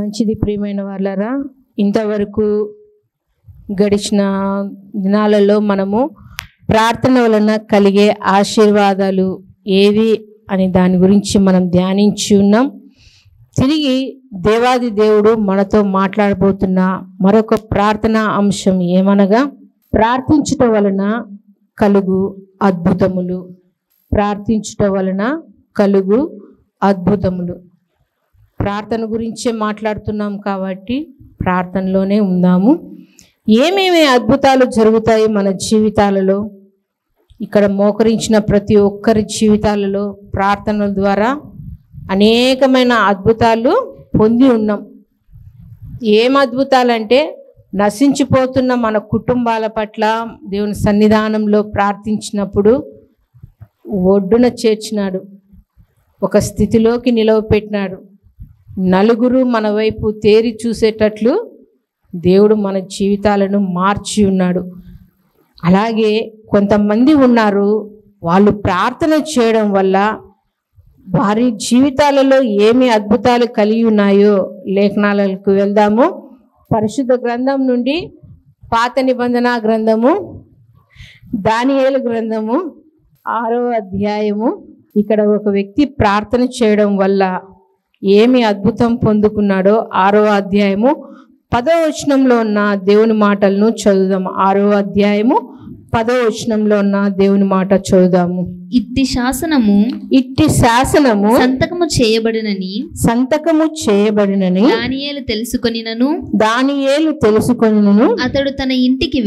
మంచిది ప్రియమైన వాళ్ళారా, ఇంతవరకు గడిచిన దినాలలో మనము ప్రార్థన వలన కలిగే ఆశీర్వాదాలు ఏవి అని దాని గురించి మనం ధ్యానించి ఉన్నాం. తిరిగి దేవాది దేవుడు మనతో మాట్లాడబోతున్న మరొక ప్రార్థనా అంశం ఏమనగా, ప్రార్థించుట వలన కలుగు అద్భుతములు. ప్రార్థించుట వలన కలుగు అద్భుతములు. ప్రార్థన గురించే మాట్లాడుతున్నాం కాబట్టి ప్రార్థనలోనే ఉందాము. ఏమేమి అద్భుతాలు జరుగుతాయి మన జీవితాలలో? ఇక్కడ మోకరించిన ప్రతి ఒక్కరి జీవితాలలో ప్రార్థనల ద్వారా అనేకమైన అద్భుతాలు పొంది ఉన్నాం. ఏం అద్భుతాలంటే, నశించిపోతున్న మన కుటుంబాల పట్ల దేవుని సన్నిధానంలో ప్రార్థించినప్పుడు ఒడ్డున చేర్చినాడు, ఒక స్థితిలోకి నిలవపెట్టినాడు. నలుగురు మన వైపు తేరి చూసేటట్లు దేవుడు మన జీవితాలను మార్చి ఉన్నాడు. అలాగే కొంతమంది ఉన్నారు, వాళ్ళు ప్రార్థన చేయడం వల్ల వారి జీవితాలలో ఏమి అద్భుతాలు కలిగి ఉన్నాయో లేఖనాలకు వెళ్దాము. పరిశుద్ధ గ్రంథం నుండి పాత నిబంధన గ్రంథము, దానియేలు గ్రంథము 6వ అధ్యాయము. ఇక్కడ ఒక వ్యక్తి ప్రార్థన చేయడం వల్ల ఏమి అద్భుతం పొందుకున్నాడో 6వ అధ్యాయము 10వ వచనంలో ఉన్న దేవుని మాటలను చదువుదాము. 6వ అధ్యాయము 10వ వచనంలో ఉన్న దేవుని మాట చదువుదాము. ఇట్టి శాసనము సంతకము చేయబడినని దానియేలు తెలుసుకొనినను అతడు తన ఇంటికి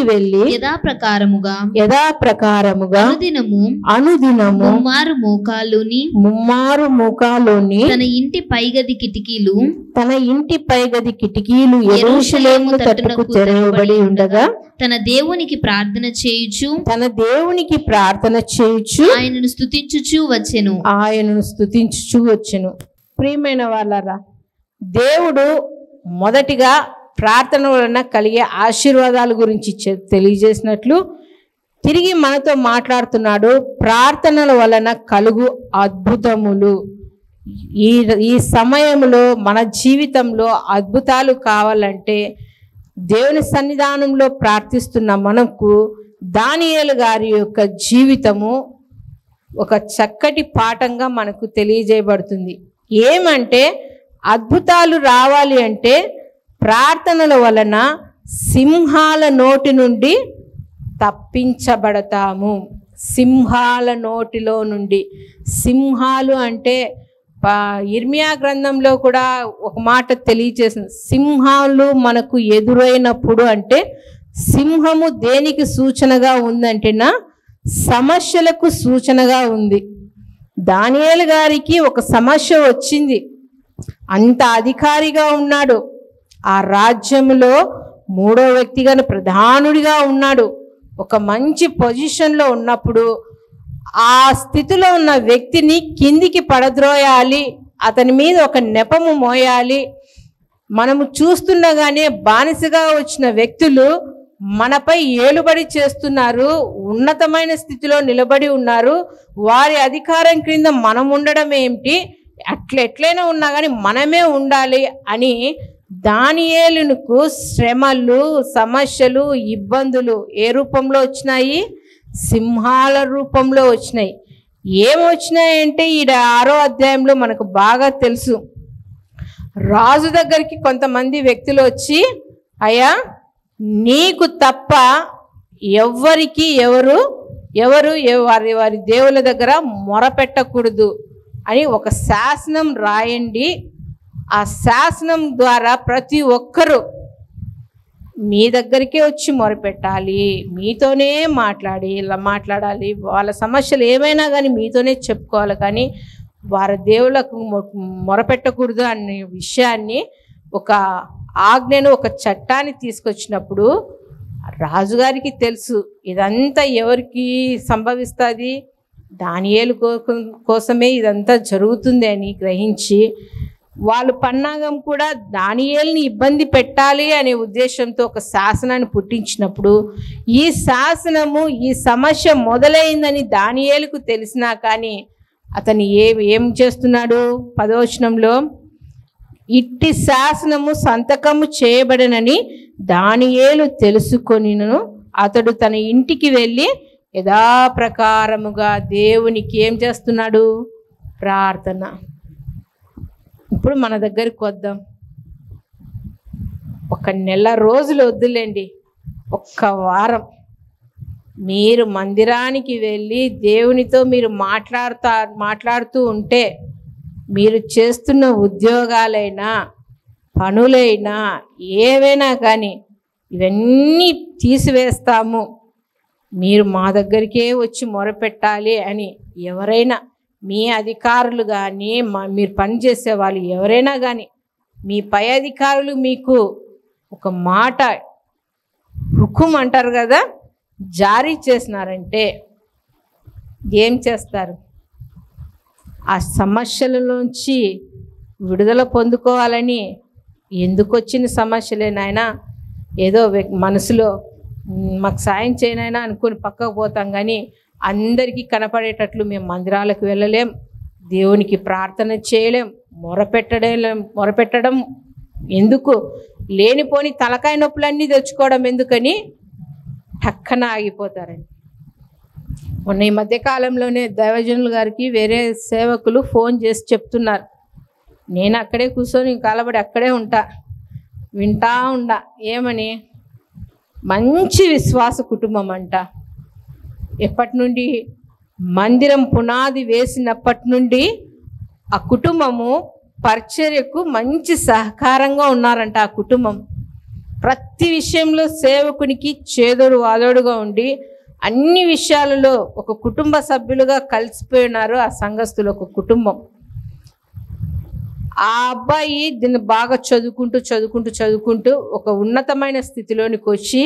వెళ్ళి యథాప్రకారముగా అనుదినము ముమ్మారు మోకాలుని తన ఇంటి పైగది కిటికీలు యెరూషలేము తట్టుకు తెరవబడి ఉండగా తన దేవునికి ప్రార్థన చేయుచు ఆయనను స్తుతించుచు వచ్చెను. ప్రియమైన వాళ్ళారా, దేవుడు మొదటిగా ప్రార్థన వలన కలిగే ఆశీర్వాదాల గురించి తెలియజేసినట్లు తిరిగి మనతో మాట్లాడుతున్నాడు. ప్రార్థనల వలన కలుగు అద్భుతములు. ఈ సమయంలో మన జీవితంలో అద్భుతాలు కావాలంటే దేవుని సన్నిధానంలో ప్రార్థిస్తున్న మనకు దానియేలు గారి యొక్క జీవితము ఒక చక్కటి పాఠంగా మనకు తెలియజేయబడుతుంది. ఏమంటే, అద్భుతాలు రావాలి అంటే ప్రార్థనల వలన సింహాల నోటి నుండి తప్పించబడతాము. సింహాల నోటిలో నుండి. సింహాలు అంటే ఇర్మియా గ్రంథంలో కూడా ఒక మాట తెలియజేసింది. సింహాలు మనకు ఎదురైనప్పుడు అంటే సింహము దేనికి సూచనగా ఉందంటేనా, సమస్యలకు సూచనగా ఉంది. దానియేలు గారికి ఒక సమస్య వచ్చింది. అంత అధికారిగా ఉన్నాడు, ఆ రాజ్యంలో 3వ వ్యక్తిగా ప్రధానుడిగా ఉన్నాడు. ఒక మంచి పొజిషన్లో ఉన్నప్పుడు ఆ స్థితిలో ఉన్న వ్యక్తిని కిందికి పడద్రోయాలి, అతని మీద ఒక నెపము మోయాలి. మనము చూస్తుండగానే బానిసగా వచ్చిన వ్యక్తులు మనపై ఏలుబడి చేస్తున్నారు, ఉన్నతమైన స్థితిలో నిలబడి ఉన్నారు. వారి అధికారం క్రింద మనం ఉండడం ఏమిటి, ఎట్లైనా ఉన్నా కానీ మనమే ఉండాలి అని దానియేలుకు శ్రమలు, సమస్యలు, ఇబ్బందులు ఏ రూపంలో వచ్చినాయి? సింహాల రూపంలో వచ్చినాయి. ఏమొచ్చినాయంటే ఈ 6వ అధ్యాయంలో మనకు బాగా తెలుసు. రాజు దగ్గరికి కొంతమంది వ్యక్తులు వచ్చి, అయ్యా, నీకు తప్ప ఎవ్వరికి ఎవరు వారి దేవుల దగ్గర మొరపెట్టకూడదు అని ఒక శాసనం రాయండి. ఆ శాసనం ద్వారా ప్రతి ఒక్కరూ మీ దగ్గరికే వచ్చి మొరపెట్టాలి, మీతోనే మాట్లాడాలి. వాళ్ళ సమస్యలు ఏమైనా కానీ మీతోనే చెప్పుకోవాలి, కానీ వారి దేవులకు మొరపెట్టకూడదు అనే విషయాన్ని, ఒక ఆజ్ఞను, ఒక చట్టాన్ని తీసుకొచ్చినప్పుడు రాజుగారికి తెలుసు ఇదంతా ఎవరికి సంభవిస్తుంది, దానియేలు కోసమే ఇదంతా జరుగుతుంది అని గ్రహించి వాళ్ళు పన్నాగం కూడా దానియేలుని ఇబ్బంది పెట్టాలి అనే ఉద్దేశంతో ఒక శాసనాన్ని పుట్టించినప్పుడు, ఈ శాసనము, ఈ సమస్య మొదలైందని దానియేలుకు తెలిసినా కానీ అతను ఏం చేస్తున్నాడు? 10వ వచనంలో ఇట్టి శాసనము సంతకము చేయబడనని దానియేలు తెలుసుకొనిను అతడు తన ఇంటికి వెళ్ళి యథాప్రకారముగా దేవునికి ఏం చేస్తున్నాడు? ప్రార్థన. ఇప్పుడు మన దగ్గరికి వద్దాం. ఒక నెల రోజులు వద్దులేండి, ఒక్క వారం మీరు మందిరానికి వెళ్ళి దేవునితో మీరు మాట్లాడుతూ ఉంటే మీరు చేస్తున్న ఉద్యోగాలైనా పనులైనా ఏవైనా కానీ ఇవన్నీ తీసివేస్తాము, మీరు మా దగ్గరికే వచ్చి మొరపెట్టాలి అని ఎవరైనా మీ అధికారులు కానీ మీరు పనిచేసే వాళ్ళు ఎవరైనా కానీ మీ పై అధికారులు మీకు ఒక మాట హుకుం అంటారు కదా జారీ చేసినారంటే ఏం చేస్తారు? ఆ సమస్యలలోంచి విడుదల పొందుకోవాలని ఎందుకు వచ్చిన సమస్యలేనాయనా ఏదో మనసులో మాకు సాయం చేయనైనా అనుకుని పక్కకు పోతాం, కానీ అందరికీ కనపడేటట్లు మేము మందిరాలకు వెళ్ళలేం, దేవునికి ప్రార్థన చేయలేం, మొరపెట్టడం ఎందుకు? లేనిపోని తలకాయ నొప్పులన్నీ తెచ్చుకోవడం ఎందుకని టక్కన ఆగిపోతారండి. మొన్న ఈ మధ్యకాలంలోనే దైవజనులు గారికి వేరే సేవకులు ఫోన్ చేసి చెప్తున్నారు, నేను అక్కడే కూర్చొని కాలబడి అక్కడే వింటా ఉండా. ఏమని? మంచి విశ్వాస కుటుంబం అంట. ఎప్పటి నుండి? మందిరం పునాది వేసినప్పటి నుండి ఆ కుటుంబము పరిచర్యకు మంచి సహకారంగా ఉన్నారంట. ఆ కుటుంబం ప్రతి విషయంలో సేవకునికి చేదోడు వాదోడుగా ఉండి అన్ని విషయాలలో ఒక కుటుంబ సభ్యులుగా కలిసిపోయినారు ఆ సంఘస్థులు, ఒక కుటుంబం. ఆ అబ్బాయి దీన్ని బాగా చదువుకుంటూ ఒక ఉన్నతమైన స్థితిలోనికి వచ్చి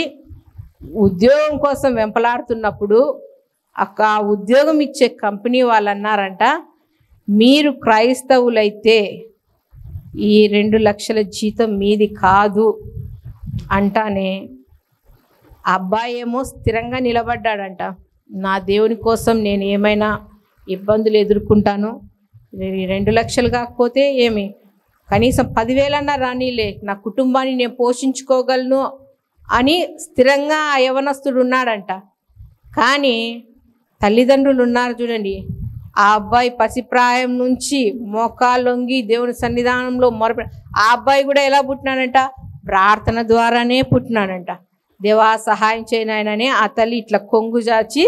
ఉద్యోగం కోసం వెంపలాడుతున్నప్పుడు ఆ ఉద్యోగం ఇచ్చే కంపెనీ వాళ్ళు అన్నారంట, మీరు క్రైస్తవులైతే ఈ 2 లక్షల జీతం మీది కాదు అంటానే ఆ అబ్బాయి ఏమో స్థిరంగా నిలబడ్డాడంట. నా దేవుని కోసం నేను ఏమైనా ఇబ్బందులు ఎదుర్కొంటాను, 2 లక్షలు కాకపోతే ఏమి కనీసం 10,000 అన్నా రానీలే, నా కుటుంబాన్ని నేను పోషించుకోగలను అని స్థిరంగా ఆ యవనస్తుడు ఉన్నాడంట. కానీ తల్లిదండ్రులు ఉన్నారు చూడండి, ఆ అబ్బాయి పసిప్రాయం నుంచి మోకాళ్ళొంగి దేవుని సన్నిధానంలో ఆ అబ్బాయి కూడా ఎలా పుట్టినాడంట? ప్రార్థన ద్వారానే పుట్టినాడంట. దేవా సహాయం చేయనాయనని ఆ తల్లి ఇట్లా కొంగు జాచి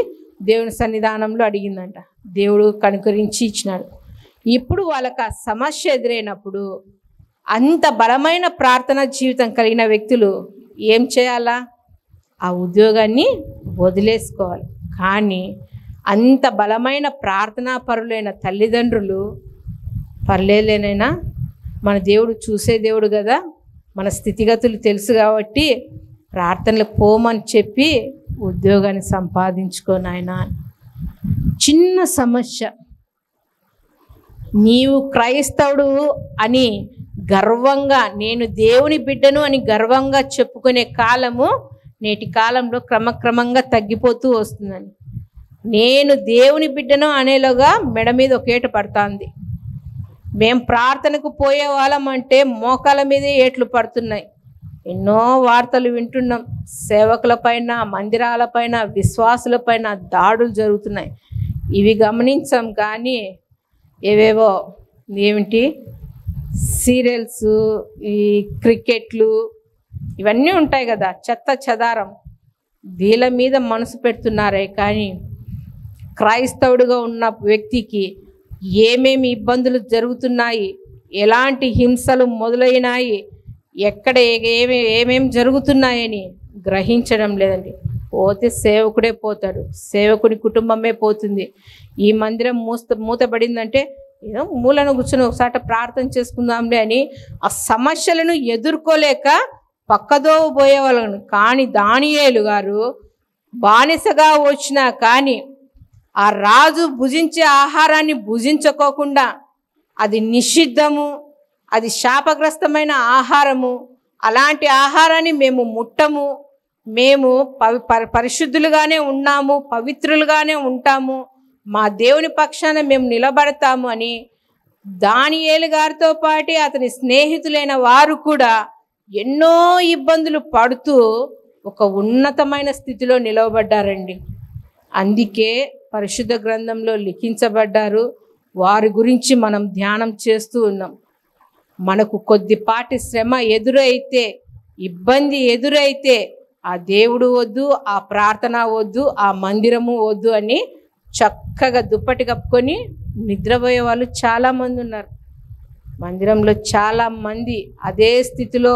దేవుని సన్నిధానంలో అడిగిందంట. దేవుడు కనుకరించి ఇచ్చినాడు. ఇప్పుడు వాళ్ళకి ఆ సమస్య ఎదురైనప్పుడు అంత బలమైన ప్రార్థన జీవితం కలిగిన వ్యక్తులు ఏం చేయాలా? ఆ ఉద్యోగాన్ని వదిలేసుకోవాలి. కానీ అంత బలమైన ప్రార్థనా పరులైన తల్లిదండ్రులు పర్లేలేనైనా మన దేవుడు చూసే దేవుడు కదా, మన స్థితిగతులు తెలుసు కాబట్టి ప్రార్థనలు పోమని చెప్పి ఉద్యోగాన్ని సంపాదించుకోనాయనా. చిన్న సమస్య, నీవు క్రైస్తవుడు అని గర్వంగా, నేను దేవుని బిడ్డను అని గర్వంగా చెప్పుకునే కాలము నేటి కాలంలో క్రమక్రమంగా తగ్గిపోతూ వస్తుందని. నేను దేవుని బిడ్డను అనేలోగా మెడ మీద ఒకేట పడుతుంది. మేము ప్రార్థనకు పోయే వాళ్ళం అంటే మోకాల మీదే ఏట్లు పడుతున్నాయి. ఎన్నో వార్తలు వింటున్నాం, సేవకులపైన, మందిరాలపైన, విశ్వాసులపైన దాడులు జరుగుతున్నాయి. ఇవి గమనించాం. కానీ ఏవేవో ఏమిటి సీరియల్స్, ఈ క్రికెట్లు ఇవన్నీ ఉంటాయి కదా, చెత్త చెదారం, వీళ్ళ మీద మనసు పెడుతున్నారే. కానీ క్రైస్తవుడిగా ఉన్న వ్యక్తికి ఏమేమి ఇబ్బందులు జరుగుతున్నాయి, ఎలాంటి హింసలు మొదలైనాయి, ఎక్కడ ఏమేమి జరుగుతున్నాయని గ్రహించడం లేదండి. పోతే సేవకుడే పోతాడు, సేవకుని కుటుంబమే పోతుంది. ఈ మందిరం మూతబడిందంటే ఏదో మూలను కూర్చొని ఒకసారి ప్రార్థన చేసుకుందాంలే అని ఆ సమస్యలను ఎదుర్కోలేక పక్కదో పోయేవాళ్ళను. కానీ దానియేలు గారు బానిసగా వచ్చినా కానీ ఆ రాజు భుజించే ఆహారాన్ని భుజించుకోకుండా, అది నిషిద్ధము, అది శాపగ్రస్తమైన ఆహారము, అలాంటి ఆహారాన్ని మేము ముట్టము, మేము పరిశుద్ధులుగానే ఉన్నాము, పవిత్రులుగానే ఉంటాము, మా దేవుని పక్షాన మేము నిలబడతాము అని దానియేలు గారితో పాటు అతని స్నేహితులైన వారు కూడా ఎన్నో ఇబ్బందులు పడుతూ ఒక ఉన్నతమైన స్థితిలో నిలవబడ్డారండి. అందుకే పరిశుద్ధ గ్రంథంలో లిఖించబడ్డారు. వారి గురించి మనం ధ్యానం చేస్తూ ఉన్నాం. మనకు కొద్దిపాటి శ్రమ ఎదురైతే, ఇబ్బంది ఎదురైతే ఆ దేవుడు వద్దు, ఆ ప్రార్థన వద్దు, ఆ మందిరము వద్దు అని చక్కగా దుప్పటి కప్పుకొని నిద్రపోయే వాళ్ళు చాలామంది ఉన్నారు. మందిరంలో చాలామంది అదే స్థితిలో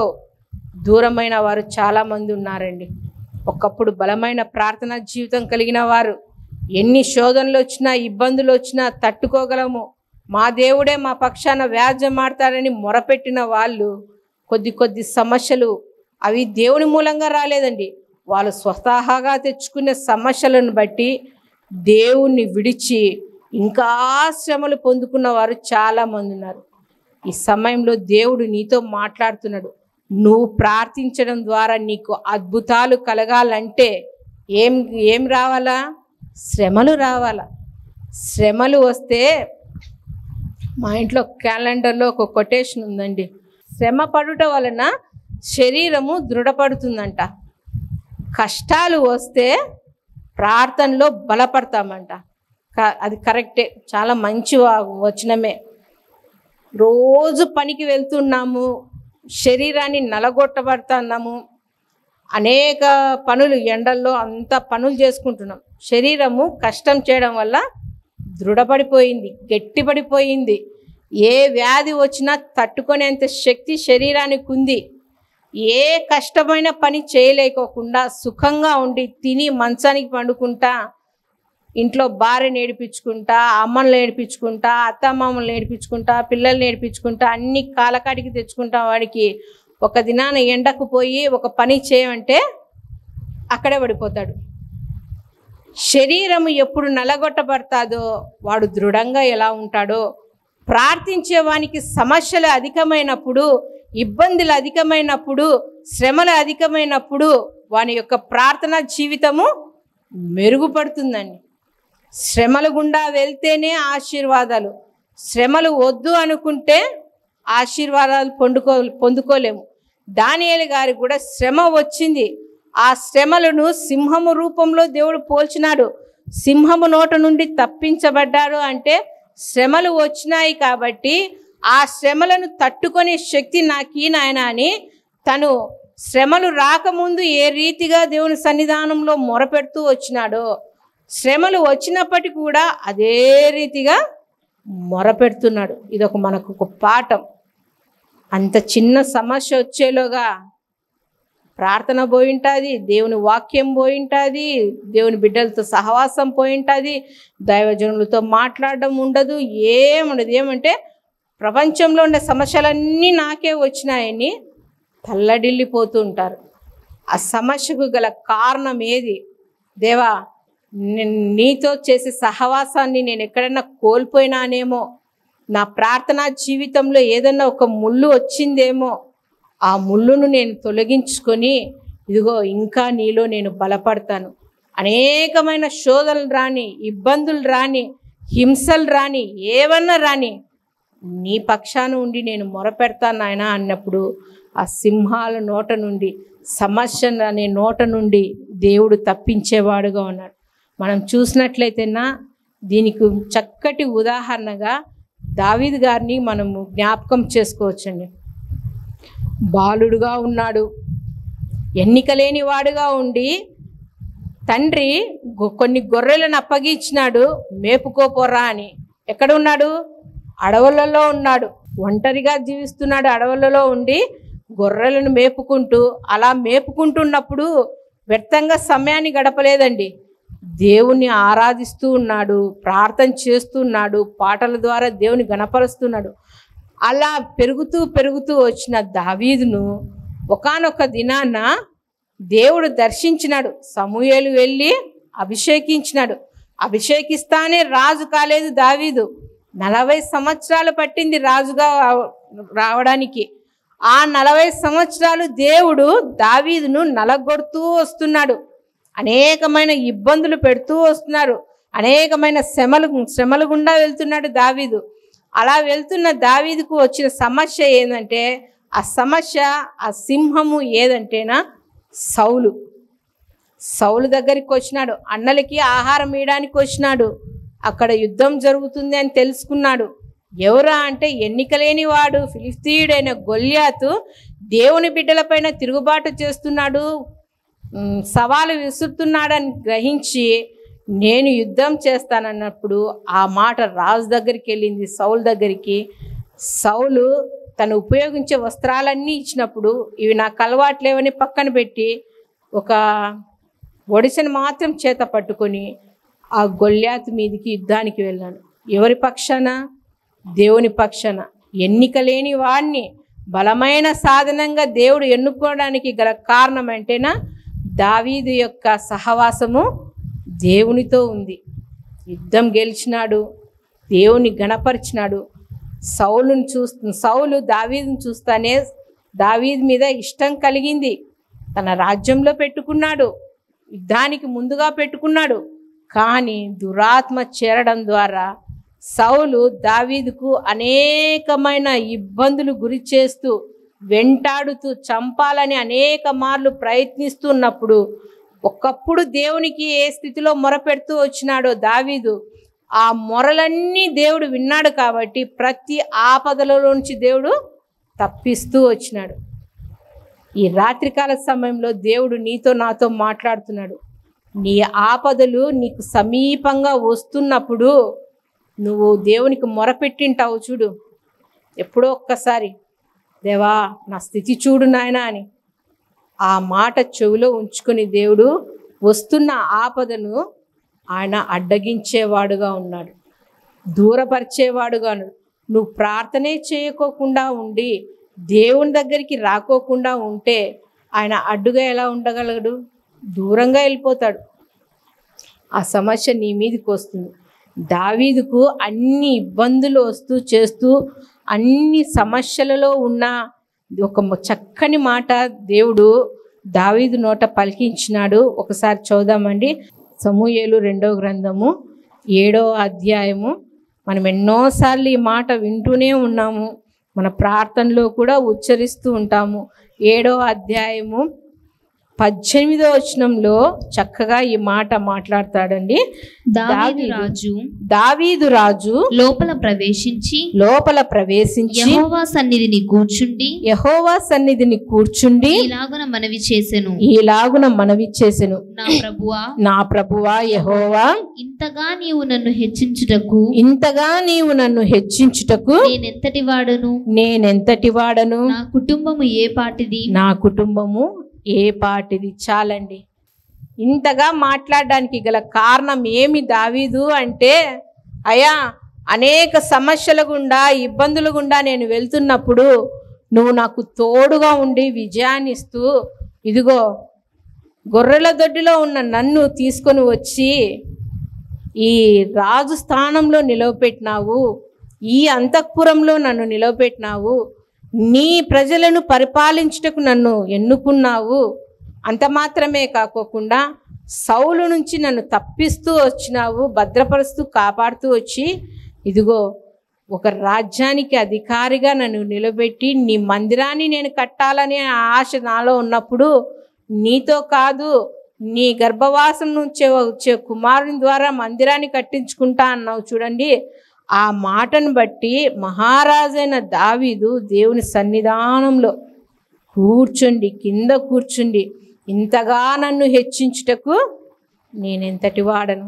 దూరమైన వారు చాలామంది ఉన్నారండి. ఒకప్పుడు బలమైన ప్రార్థనా జీవితం కలిగిన వారు ఎన్ని శోధనలు వచ్చినా, ఇబ్బందులు వచ్చినా తట్టుకోగలము, మా దేవుడే మా పక్షాన వ్యాజ్యం ఆడతాడని మొరపెట్టిన వాళ్ళు కొద్ది సమస్యలు, అవి దేవుని మూలంగా రాలేదండి, వాళ్ళు స్వతహాగా తెచ్చుకునే సమస్యలను బట్టి దేవుణ్ణి విడిచి ఇంకా శ్రమలు పొందుకున్న వారు చాలామంది ఉన్నారు. ఈ సమయంలో దేవుడు నీతో మాట్లాడుతున్నాడు. నువ్వు ప్రార్థించడం ద్వారా నీకు అద్భుతాలు కలగాలంటే ఏం రావాలా? శ్రమలు రావాలా. శ్రమలు వస్తే మా ఇంట్లో క్యాలెండర్లో ఒక కొటేషన్ ఉందండి, శ్రమ పడుట వలన శరీరము దృఢపడుతుందంట. కష్టాలు వస్తే ప్రార్థనలో బలపడతామంట. అది కరెక్టే, చాలా మంచి వచనమే. రోజు పనికి వెళ్తున్నాము, శరీరాన్ని నలగొట్టబడుతున్నాము, అనేక పనులు, ఎండల్లో అంతా పనులు చేసుకుంటున్నాం. శరీరము కష్టం చేయడం వల్ల దృఢపడిపోయింది, గట్టిపడిపోయింది. ఏ వ్యాధి వచ్చినా తట్టుకునేంత శక్తి శరీరానికి ఉంది. ఏ కష్టమైన పని చేయలేకోకుండా సుఖంగా ఉండి తిని మంచానికి పండుకుంటా, ఇంట్లో భార్య నేర్పించుకుంటా, అమ్మను నేర్పించుకుంటా, అత్తమామలు నేర్పించుకుంటా, పిల్లలు నేర్పించుకుంటా, అన్ని కాలకాడికి తెచ్చుకుంటా, వాడికి ఒక దినాన ఎండకు పోయి ఒక పని చేయమంటే అక్కడే పడిపోతాడు. శరీరము ఎప్పుడు నలగొట్టబడతాదో వాడు దృఢంగా ఎలా ఉంటాడో, ప్రార్థించే వానికి సమస్యలు అధికమైనప్పుడు, ఇబ్బందులు అధికమైనప్పుడు, శ్రమలు అధికమైనప్పుడు వాని యొక్క ప్రార్థనా జీవితము మెరుగుపడుతుందండి. శ్రమలు గుండా వెళ్తేనే ఆశీర్వాదాలు. శ్రమలు వద్దు అనుకుంటే ఆశీర్వాదాలు పొందుకోలేము. దానియేలు గారికి కూడా శ్రమ వచ్చింది. ఆ శ్రమలను సింహము రూపంలో దేవుడు పోల్చినాడు. సింహము నోట నుండి తప్పించబడ్డాడు అంటే శ్రమలు వచ్చినాయి కాబట్టి ఆ శ్రమలను తట్టుకునే శక్తి నాకీ నాయన అని తను శ్రమలు రాకముందు ఏ రీతిగా దేవుని సన్నిధానంలో మొరపెడుతూ వచ్చినాడో, శ్రమలు వచ్చినప్పటికీ కూడా అదే రీతిగా మొరపెడుతున్నాడు. ఇదొక మనకు ఒక పాఠం. అంత చిన్న సమస్య వచ్చేలోగా ప్రార్థన పోయింటుంది, దేవుని వాక్యం పోయింటుంది, దేవుని బిడ్డలతో సహవాసం పోయింటుంది, దైవజనులతో మాట్లాడడం ఉండదు, ఏముండదు. ఏమంటే ప్రపంచంలో ఉండే సమస్యలన్నీ నాకే వచ్చినాయని తల్లడిల్లిపోతూ ఉంటారు. ఆ సమస్యకు గల కారణం ఏది? దేవా, నీతో చేసే సహవాసాన్ని నేను ఎక్కడైనా కోల్పోయినానేమో, నా ప్రార్థనా జీవితంలో ఏదన్నా ఒక ముళ్ళు వచ్చిందేమో, ఆ ముళ్ళును నేను తొలగించుకొని ఇదిగో ఇంకా నీలో నేను బలపడతాను. అనేకమైన శోధనలు రాని, ఇబ్బందులు రాని, హింసలు రాని, ఏమన్నా రాని, నీ పక్షాన ఉండి నేను మొరపెడతాను నాయన అన్నప్పుడు ఆ సింహాల నోట నుండి, సమస్య అనే నోట నుండి దేవుడు తప్పించేవాడుగా ఉన్నాడు. మనం చూసినట్లయితేనా దీనికి చక్కటి ఉదాహరణగా దావీదు గారిని మనము జ్ఞాపకం చేసుకోవచ్చండి. బాలుడుగా ఉన్నాడు, ఎన్నిక లేని వాడుగా ఉండి తండ్రి కొన్ని గొర్రెలను అప్పగించినాడు, మేపుకోపోరా అని. ఎక్కడ ఉన్నాడు? అడవులలో ఉన్నాడు. ఒంటరిగా జీవిస్తున్నాడు. అడవులలో ఉండి గొర్రెలను మేపుకుంటూ, అలా మేపుకుంటున్నప్పుడు వ్యర్థంగా సమయాన్ని గడపలేదండి. దేవుణ్ణి ఆరాధిస్తూ ఉన్నాడు, ప్రార్థన చేస్తున్నాడు, పాటల ద్వారా దేవుని గణపరుస్తున్నాడు. అలా పెరుగుతూ వచ్చిన దావీదును ఒకానొక దినాన దేవుడు దర్శించినాడు. సమూయేలు వెళ్ళి అభిషేకించినాడు. అభిషేకిస్తానే రాజు కాలేదు దావీదు. 40 సంవత్సరాలు పట్టింది రాజుగా రావడానికి. ఆ 40 సంవత్సరాలు దేవుడు దావీదును నలగొడుతూ వస్తున్నాడు. అనేకమైన ఇబ్బందులు పెడుతూ వస్తున్నారు. అనేకమైన శ్రమలు గుండా వెళ్తున్నాడు దావీదు. అలా వెళ్తున్న దావీదుకు వచ్చిన సమస్య ఏంటంటే, ఆ సమస్య, ఆ సింహము ఏదంటేనా సౌలు దగ్గరికి వచ్చినాడు. అన్నలకి ఆహారం ఇవ్వడానికి వచ్చినాడు. అక్కడ యుద్ధం జరుగుతుంది అని తెలుసుకున్నాడు. ఎవరా అంటే ఎన్నికలేని వాడు, ఫిలిష్తీయుడైన గొల్యాతు దేవుని బిడ్డలపైన తిరుగుబాటు చేస్తున్నాడు, సవాలు విసురుతున్నాడని గ్రహించి నేను యుద్ధం చేస్తానన్నప్పుడు ఆ మాట రాజు దగ్గరికి వెళ్ళింది, సౌలు దగ్గరికి. సౌలు తను ఉపయోగించే వస్త్రాలన్నీ ఇచ్చినప్పుడు ఇవి నాకు అలవాట్లేవని పక్కన పెట్టి ఒక ఒడిసెను మాత్రం చేత పట్టుకొని ఆ గొల్యాతు మీదికి యుద్ధానికి వెళ్ళాను. ఎవరి పక్షాన? దేవుని పక్షాన. ఎన్నిక లేని వాడిని బలమైన సాధనంగా దేవుడు ఎన్నుకోవడానికి గల కారణం అంటేనా దావీదు యొక్క సహవాసము దేవునితో ఉంది. యుద్ధం గెలిచినాడు, దేవుని గణపరిచినాడు. సౌలు దావీదుని చూస్తానే దావీదు మీద ఇష్టం కలిగింది. తన రాజ్యంలో పెట్టుకున్నాడు, యుద్ధానికి ముందుగా పెట్టుకున్నాడు. కానీ దురాత్మ చేరడం ద్వారా సౌలు దావీదుకు అనేకమైన ఇబ్బందులు గురి చేస్తూ, వెంటాడుతూ, చంపాలని అనేక మార్లు ప్రయత్నిస్తున్నప్పుడు ఒకప్పుడు దేవునికి ఏ స్థితిలో మొరపెడుతూ వచ్చినాడో దావీదు, ఆ మొరలన్నీ దేవుడు విన్నాడు. కాబట్టి ప్రతి ఆపదలలోంచి దేవుడు తప్పిస్తూ వచ్చినాడు. ఈ రాత్రికాల సమయంలో దేవుడు నీతో నాతో మాట్లాడుతున్నాడు. నీ ఆపదలు నీకు సమీపంగా వస్తున్నప్పుడు నువ్వు దేవునికి మొరపెట్టింటావు చూడు, ఎప్పుడో ఒక్కసారి, దేవా నా స్థితి చూడు నాయనా అని ఆ మాట చెవిలో ఉంచుకొని దేవుడు వస్తున్న ఆపదను ఆయన అడ్డగించేవాడుగా ఉన్నాడు, దూరపరిచేవాడుగా ఉన్నాడు. నువ్వు ప్రార్థనే చేయకోకుండా ఉండి దేవుని దగ్గరికి రాకోకుండా ఉంటే ఆయన అడ్డుగా ఎలా ఉండగలడు? దూరంగా వెళ్ళిపోతాడు. ఆ సమస్య నీ మీదకి వస్తుంది. దావీదుకు అన్ని ఇబ్బందులు వస్తూ చేస్తూ అన్ని సమస్యలలో ఉన్న ఒక చక్కని మాట దేవుడు దావీదు నోట పలికించినాడు. ఒకసారి చూద్దామండి. సమూయేలు 2వ గ్రంథము 7వ అధ్యాయము. మనం ఎన్నోసార్లు ఈ మాట వింటూనే ఉన్నాము, మన ప్రార్థనలో కూడా ఉచ్చరిస్తూ ఉంటాము. 7వ అధ్యాయము 18వ వచనంలో చక్కగా ఈ మాట మాట్లాడతాడండి. దావీదు రాజు లోపల ప్రవేశించి యెహోవా సన్నిధిని కూర్చుండి ఇలాగున మనవి చేసెను, నా ప్రభువా యెహోవా, ఇంతగా నీవు నన్ను హెచ్చించుటకు నేనెంతటి వాడను, నా కుటుంబము ఏ పాటిది. చాలండి. ఇంతగా మాట్లాడడానికి గల కారణం ఏమి దావీదు అంటే, అయ్యా అనేక సమస్యల గుండా, ఇబ్బందుల గుండా నేను వెళ్తున్నప్పుడు నువ్వు నాకు తోడుగా ఉండి విజయాన్ని ఇస్తూ, ఇదిగో గొర్రెల దొడ్డిలో ఉన్న నన్ను తీసుకొని వచ్చి ఈ రాజు స్థానంలో నిలవపెట్టినావు, ఈ అంతఃపురంలో నన్ను నిలవపెట్టినావు, నీ ప్రజలను పరిపాలించుటకు నన్ను ఎన్నుకున్నావు. అంత మాత్రమే కాకోకుండా సౌలు నుంచి నన్ను తప్పిస్తూ వచ్చినావు, భద్రపరుస్తూ కాపాడుతూ వచ్చి ఇదిగో ఒక రాజ్యానికి అధికారిగా నన్ను నిలబెట్టి నీ మందిరాన్ని నేను కట్టాలనే ఆశ నాలో ఉన్నప్పుడు నీతో కాదు, నీ గర్భవాసం నుంచి వచ్చే కుమారుని ద్వారా మందిరాన్ని కట్టించుకుంటా అన్నావు చూడండి. ఆ మాటను బట్టి మహారాజైన దావీదు దేవుని సన్నిధానంలో కింద కూర్చుండి ఇంతగా నన్ను హెచ్చించుటకు నేనెంతటి వాడను.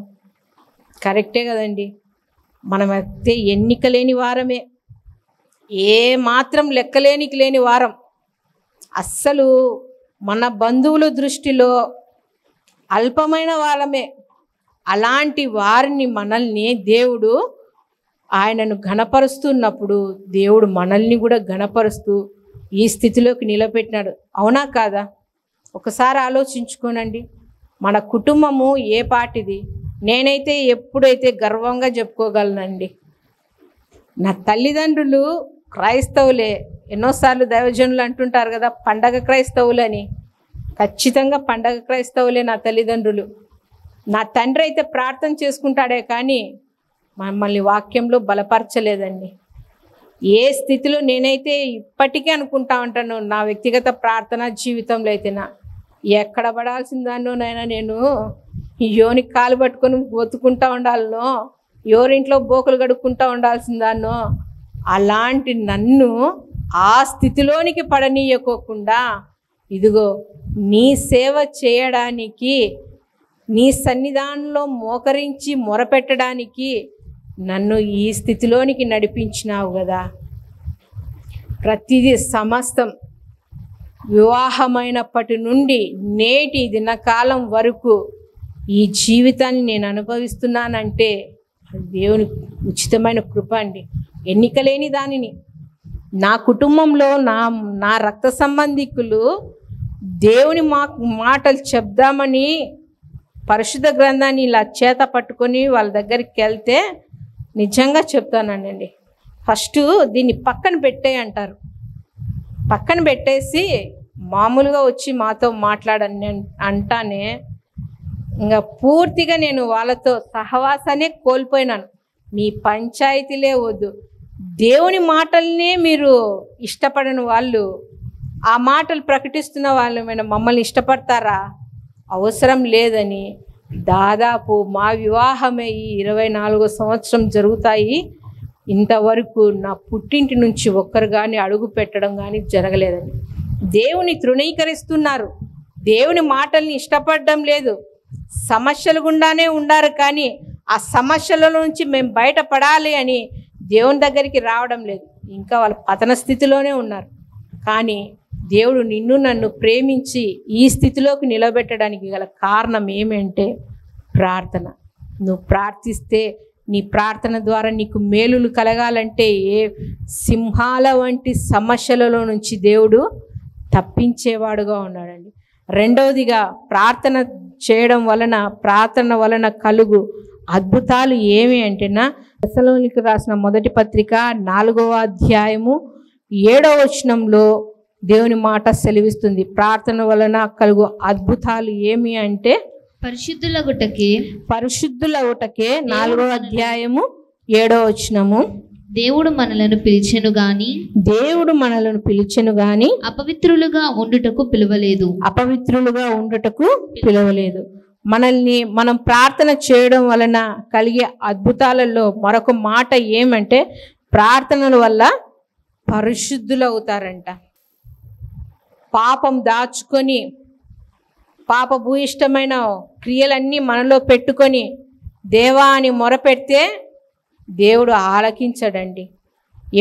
కరెక్టే కదండి. మనమైతే ఎన్నిక లేని వారమే, ఏ మాత్రం లెక్కలేనికి లేని వారం. అస్సలు మన బంధువుల దృష్టిలో అల్పమైన వాళ్ళమే. అలాంటి వారిని మనల్ని దేవుడు ఆయనను ఘనపరుస్తున్నప్పుడు దేవుడు మనల్ని కూడా ఘనపరుస్తూ ఈ స్థితిలోకి నిలబెట్టినాడు. అవునా కాదా? ఒకసారి ఆలోచించుకోనండి. మన కుటుంబము ఏ పాటిది? నేనైతే ఎప్పుడైతే గర్వంగా చెప్పుకోగలనండి, నా తల్లిదండ్రులు క్రైస్తవులే. ఎన్నోసార్లు దైవజనులు అంటుంటారు కదా పండగ క్రైస్తవులని. ఖచ్చితంగా పండగ క్రైస్తవులే నా తల్లిదండ్రులు. నా తండ్రి అయితే ప్రార్థన చేసుకుంటాడే కానీ మమ్మల్ని వాక్యంలో బలపరచలేదండి. ఏ స్థితిలో నేనైతే ఇప్పటికీ అనుకుంటా ఉంటాను, నా వ్యక్తిగత ప్రార్థనా జీవితంలో అయితేనా ఎక్కడ పడాల్సిన దాన్నోనైనా నేను యోనికి కాలు పట్టుకొని బతుకుంటా ఉండాలనో, ఎవరింట్లో బోకులు కడుక్కుంటా ఉండాల్సిన దాన్నో, అలాంటి నన్ను ఆ స్థితిలోనికి పడనీయకోకుండా ఇదిగో నీ సేవ చేయడానికి, నీ సన్నిధానంలో మోకరించి మొరపెట్టడానికి నన్ను ఈ స్థితిలోనికి నడిపించినావు కదా. ప్రతిదీ సమస్తం వివాహమైనప్పటి నుండి నేటి దినకాలం వరకు ఈ జీవితాన్ని నేను అనుభవిస్తున్నానంటే దేవుని ఉచితమైన కృప అండి. ఎన్నికలేని దానిని నా కుటుంబంలో నా రక్త సంబంధికులు దేవుని మాటలు చెప్దామని పరిశుద్ధ గ్రంథాన్ని ఇలా చేత పట్టుకొని వాళ్ళ దగ్గరికి వెళ్తే నిజంగా చెప్తానండి, ఫస్ట్ దీన్ని పక్కన పెట్టే అంటారు. పక్కన పెట్టేసి మామూలుగా వచ్చి మాతో మాట్లాడని అంటానే ఇంకా పూర్తిగా నేను వాళ్ళతో సహవాసాన్ని కోల్పోయినాను. మీ పంచాయతీలే వద్దు, దేవుని మాటల్నే మీరు ఇష్టపడని వాళ్ళు ఆ మాటలు ప్రకటిస్తున్న వాళ్ళు మమ్మల్ని ఇష్టపడతారా? అవసరం లేదని దాదాపు మా వివాహమే ఈ 24వ సంవత్సరం జరుగుతాయి, ఇంతవరకు నా పుట్టింటి నుంచి ఒక్కరు కానీ అడుగు పెట్టడం కానీ జరగలేదని. దేవుని తృణీకరిస్తున్నారు, దేవుని మాటల్ని ఇష్టపడడం లేదు, సమస్యలు గుండానే ఉండారు, కానీ ఆ సమస్యల నుంచి మేము బయటపడాలి అని దేవుని దగ్గరికి రావడం లేదు. ఇంకా వాళ్ళ పతన స్థితిలోనే ఉన్నారు. కానీ దేవుడు నిన్ను నన్ను ప్రేమించి ఈ స్థితిలోకి నిలబెట్టడానికి గల కారణం ఏమంటే ప్రార్థన. నువ్వు ప్రార్థిస్తే నీ ప్రార్థన ద్వారా నీకు మేలులు కలగాలంటే ఏ సింహాల వంటి సమస్యలలో నుంచి దేవుడు తప్పించేవాడుగా ఉన్నాడండి. రెండవదిగా ప్రార్థన చేయడం వలన, ప్రార్థన వలన కలుగు అద్భుతాలు ఏమి అంటేనా, తెస్సలోనికీయులకు రాసిన మొదటి పత్రిక 4వ అధ్యాయము 7వ వచనంలో దేవుని మాట సెలవిస్తుంది. ప్రార్థన వలన కలుగు అద్భుతాలు ఏమి అంటే పరిశుద్ధులగుటకే 4వ అధ్యాయము 7వ వచనము, దేవుడు మనలను పిలిచెను గాని అపవిత్రులుగా ఉండుటకు పిలువలేదు. మనం ప్రార్థన చేయడం వలన కలిగే అద్భుతాలలో మరొక మాట ఏమంటే ప్రార్థనల వల్ల పరిశుద్ధులు అవుతారంట. పాపం దాచుకొని పాపభూయిష్టమైన క్రియలన్నీ మనలో పెట్టుకొని దేవా అని మొరపెడితే దేవుడు ఆలకించడండి.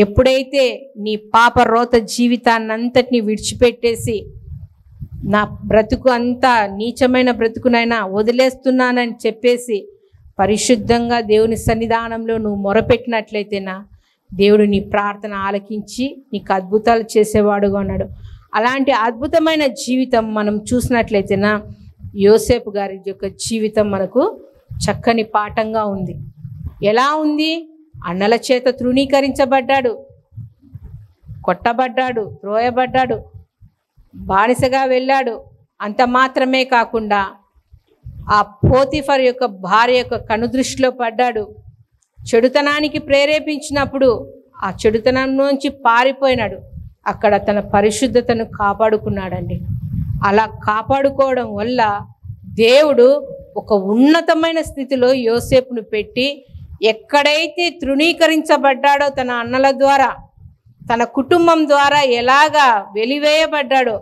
ఎప్పుడైతే నీ పాప రోత జీవితాన్నంతటినీ విడిచిపెట్టేసి నా బ్రతుకు అంతా నీచమైన బ్రతుకునైనా వదిలేస్తున్నానని చెప్పేసి పరిశుద్ధంగా దేవుని సన్నిధానంలో నువ్వు మొరపెట్టినట్లయితేనా దేవుడు నీ ప్రార్థన ఆలకించి నీకు అద్భుతాలు చేసేవాడుగా ఉన్నాడు. అలాంటి అద్భుతమైన జీవితం మనం చూసినట్లయితేనా యోసేపు గారి యొక్క జీవితం మనకు చక్కని పాఠంగా ఉంది. ఎలా ఉంది? అన్నల చేత తృణీకరించబడ్డాడు, కొట్టబడ్డాడు, త్రోయబడ్డాడు, బానిసగా వెళ్ళాడు. అంత మాత్రమే కాకుండా ఆ పోతిఫర్ యొక్క భార్య యొక్క కనుదృష్టిలో పడ్డాడు. చెడుతనానికి ప్రేరేపించినప్పుడు ఆ చెడుతనం నుంచి పారిపోయినాడు. అక్కడ తన పరిశుద్ధతను కాపాడుకున్నాడండి. అలా కాపాడుకోవడం వల్ల దేవుడు ఒక ఉన్నతమైన స్థితిలో యోసేపును పెట్టి ఎక్కడైతే తృణీకరించబడ్డాడో తన అన్నల ద్వారా, తన కుటుంబం ద్వారా ఎలాగా వెలివేయబడ్డాడో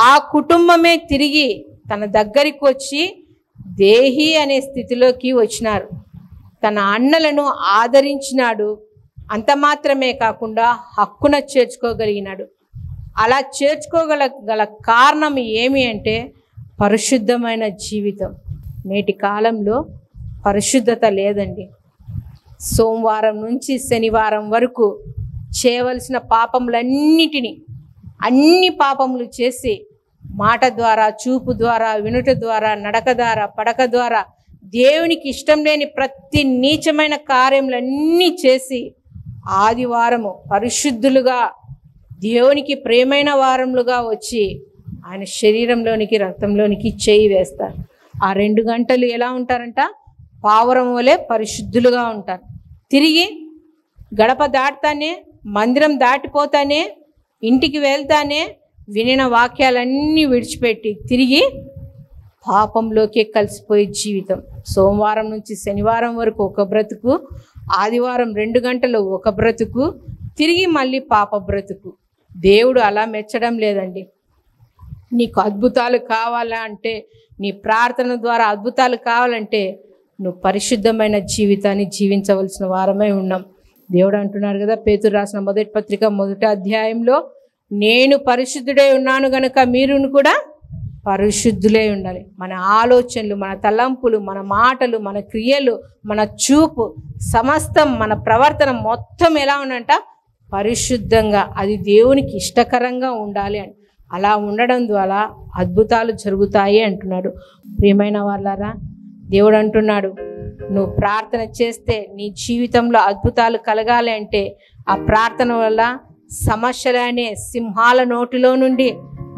ఆ కుటుంబమే తిరిగి తన దగ్గరికి వచ్చి దేహి అనే స్థితిలోకి వచ్చినారు. తన అన్నలను ఆదరించినాడు. అంత మాత్రమే కాకుండా హక్కున చేర్చుకోగలిగినాడు. అలా చేర్చుకోగల కారణం ఏమి అంటే పరిశుద్ధమైన జీవితం. నేటి కాలంలో పరిశుద్ధత లేదండి. సోమవారం నుంచి శనివారం వరకు చేయవలసిన పాపములన్నిటినీ అన్ని పాపములు చేసి మాట ద్వారా, చూపు ద్వారా, వినుట ద్వారా, నడక ద్వారా, పడక ద్వారా దేవునికి ఇష్టం లేని ప్రతి నీచమైన కార్యములన్నీ చేసి ఆదివారము పరిశుద్ధులుగా దేవునికి ప్రేమైన వారములుగా వచ్చి ఆయన శరీరంలోనికి, రక్తంలోనికి చేయి వేస్తారు. ఆ 2 గంటలు ఎలా ఉంటారంట? పావురం వలె పరిశుద్ధులుగా ఉంటారు. తిరిగి గడప దాటుతానే మందిరం దాటిపోతానే, ఇంటికి వెళ్తానే వినిన వాక్యాలన్నీ విడిచిపెట్టి తిరిగి పాపంలోకే కలిసిపోయే జీవితం. సోమవారం నుంచి శనివారం వరకు ఒక బ్రతుకు, ఆదివారం 2 గంటలు ఒక బ్రతుకు, తిరిగి మళ్ళీ పాప బ్రతుకు. దేవుడు అలా మెచ్చడం లేదండి. నీకు అద్భుతాలు కావాలా అంటే, నీ ప్రార్థన ద్వారా అద్భుతాలు కావాలంటే నువ్వు పరిశుద్ధమైన జీవితాన్ని జీవించవలసిన వారమై ఉన్నాం. దేవుడు అంటున్నాడు కదా, పేతురు రాసిన మొదటి పత్రిక 1వ అధ్యాయంలో, నేను పరిశుద్ధుడై ఉన్నాను గనుక మీరును కూడా పరిశుద్ధులై ఉండాలి. మన ఆలోచనలు, మన తలంపులు, మన మాటలు, మన క్రియలు, మన చూపు, సమస్తం మన ప్రవర్తన మొత్తం ఎలా ఉందంట? పరిశుద్ధంగా, అది దేవునికి ఇష్టకరంగా ఉండాలి అని. అలా ఉండడం ద్వారా అద్భుతాలు జరుగుతాయి అంటున్నాడు. ప్రియమైన వాళ్ళారా, దేవుడు అంటున్నాడు, నువ్వు ప్రార్థన చేస్తే నీ జీవితంలో అద్భుతాలు కలగాలి అంటే ఆ ప్రార్థన వల్ల సమస్యలనే సింహాల నోటిలో నుండి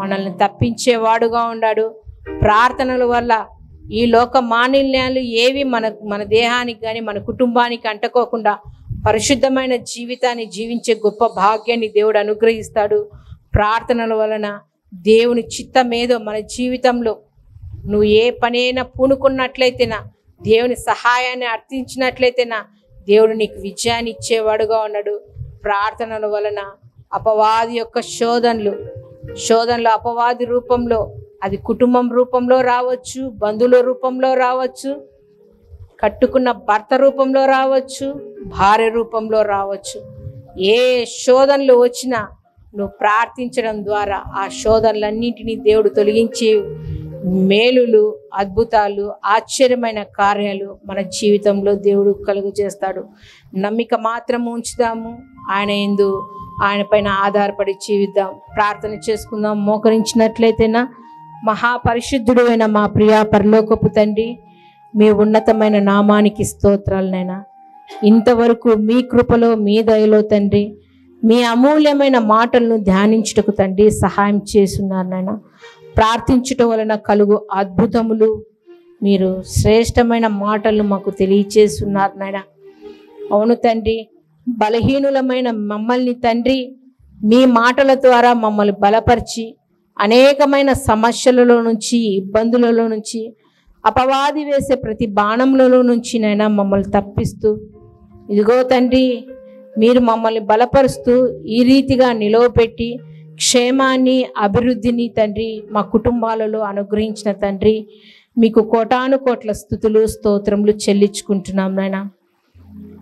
మనల్ని తప్పించేవాడుగా ఉన్నాడు. ప్రార్థనల వల్ల ఈ లోక మాలిన్యాలు ఏవి మన దేహానికి కానీ మన కుటుంబానికి అంటుకోకుండా పరిశుద్ధమైన జీవితాన్ని జీవించే గొప్ప భాగ్యాన్ని దేవుడు అనుగ్రహిస్తాడు. ప్రార్థనల వలన దేవుని చిత్తమేదో మన జీవితంలో నువ్వు ఏ పనైనా పూనుకున్నట్లయితేనా, దేవుని సహాయాన్ని అర్థించినట్లయితేనా దేవుడు నీకు విజయాన్ని ఇచ్చేవాడుగా ఉన్నాడు. ప్రార్థనల వలన అపవాది యొక్క శోధనలు అపవాది రూపంలో, అది కుటుంబం రూపంలో రావచ్చు, బంధువుల రూపంలో రావచ్చు, కట్టుకున్న భర్త రూపంలో రావచ్చు, భార్య రూపంలో రావచ్చు. ఏ శోధనలు వచ్చినా నువ్వు ప్రార్థించడం ద్వారా ఆ శోధనలన్నింటినీ దేవుడు తొలగించి మేలులు, అద్భుతాలు, ఆశ్చర్యమైన కార్యాలు మన జీవితంలో దేవుడు కలుగు చేస్తాడు. నమ్మిక మాత్రం ఉంచుదాము, ఆయన పైన ఆధారపడి జీవిద్దాం. ప్రార్థన చేసుకుందాం. మోకరించినట్లయితేనా, మహాపరిశుద్ధుడు అయిన మా ప్రియా పరలోకపు తండ్రి, మీ ఉన్నతమైన నామానికి స్తోత్రాలనైనా. ఇంతవరకు మీ కృపలో, మీ దయలో తండ్రి, మీ అమూల్యమైన మాటలను ధ్యానించుటకు తండ్రి సహాయం చేస్తున్నారు నాయన. ప్రార్థించుట వలన కలుగు అద్భుతములు, మీరు శ్రేష్టమైన మాటలను మాకు తెలియచేస్తున్నారు నాయన. అవును తండ్రి, బలహీనులమైన మమ్మల్ని తండ్రి మీ మాటల ద్వారా మమ్మల్ని బలపరిచి అనేకమైన సమస్యలలో నుంచి, ఇబ్బందులలో నుంచి, అపవాది వేసే ప్రతి బాణంలలో నుంచి నైనా మమ్మల్ని తప్పిస్తూ, ఇదిగో తండ్రి మీరు మమ్మల్ని బలపరుస్తూ ఈ రీతిగా నిలవపెట్టి క్షేమాన్ని, అభివృద్ధిని తండ్రి మా కుటుంబాలలో అనుగ్రహించిన తండ్రి, మీకు కోటానుకోట్ల స్తుతులు, స్తోత్రములు చెల్లించుకుంటున్నాం నాయన.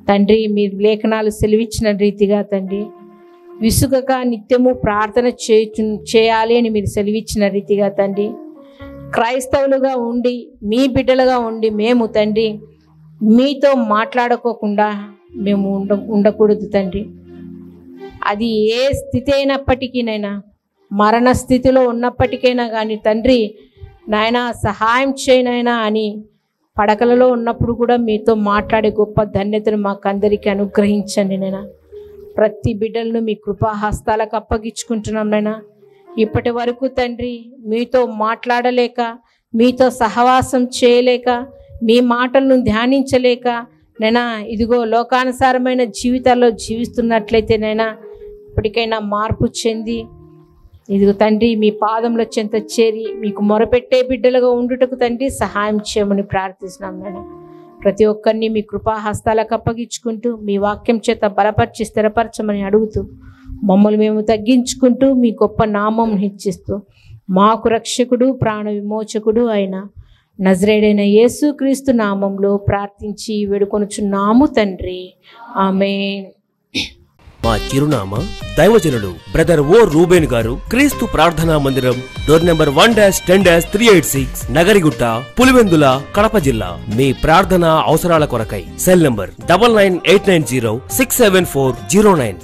తండ్రి, మీరు లేఖనాలు సెలవిచ్చిన రీతిగా తండ్రి విసుగక నిత్యము ప్రార్థన చేయాలి అని మీరు సెలవిచ్చిన రీతిగా తండ్రి, క్రైస్తవులుగా ఉండి, మీ బిడ్డలుగా ఉండి మేము తండ్రి మీతో మాట్లాడుకోకుండా మేము ఉండకూడదు తండ్రి. అది ఏ స్థితి అయినప్పటికీనైనా, మరణ స్థితిలో ఉన్నప్పటికైనా కానీ తండ్రి నాయన సహాయం చేయనైనా అని పడకలలో ఉన్నప్పుడు కూడా మీతో మాట్లాడే గొప్ప ధన్యతను మాకందరికీ అనుగ్రహించండి నైనా. ప్రతి బిడ్డలను మీ కృపాహస్తాలకు అప్పగించుకుంటున్నాం నైనా. ఇప్పటి వరకు తండ్రి మీతో మాట్లాడలేక, మీతో సహవాసం చేయలేక, మీ మాటలను ధ్యానించలేక నైనా ఇదిగో లోకానుసారమైన జీవితాల్లో జీవిస్తున్నట్లయితే నైనా ఇప్పటికైనా మార్పు చెంది ఇదిగో తండ్రి మీ పాదంలో చెంత చేరి మీకు మొరపెట్టే బిడ్డలుగా ఉండుటకు తండ్రి సహాయం చేయమని ప్రార్థిస్తున్నాం నాయన. ప్రతి ఒక్కరిని మీ కృపాహస్తాలకు అప్పగించుకుంటూ మీ వాక్యం చేత బలపరిచి స్థిరపరచమని అడుగుతూ మమ్మల్ని మేము తగ్గించుకుంటూ మీ గొప్ప నామం హెచ్చిస్తూ మాకు రక్షకుడు, ప్రాణ విమోచకుడు అయిన నజరేయుడైన యేసుక్రీస్తు నామంలో ప్రార్థించి వేడుకొనుచున్నాము తండ్రి, ఆమేన్. మా చిరునామా దైవజనుడు బ్రదర్ ఓ రూబేన్ గారు, క్రీస్తు ప్రార్థనా మందిరం, డోర్ నెంబర్ 1-10-386, నగరిగుట్ట, పులివెందుల, కడప జిల్లా. మీ ప్రార్థనా అవసరాల కొరకై సెల్ నంబర్ 9989067409.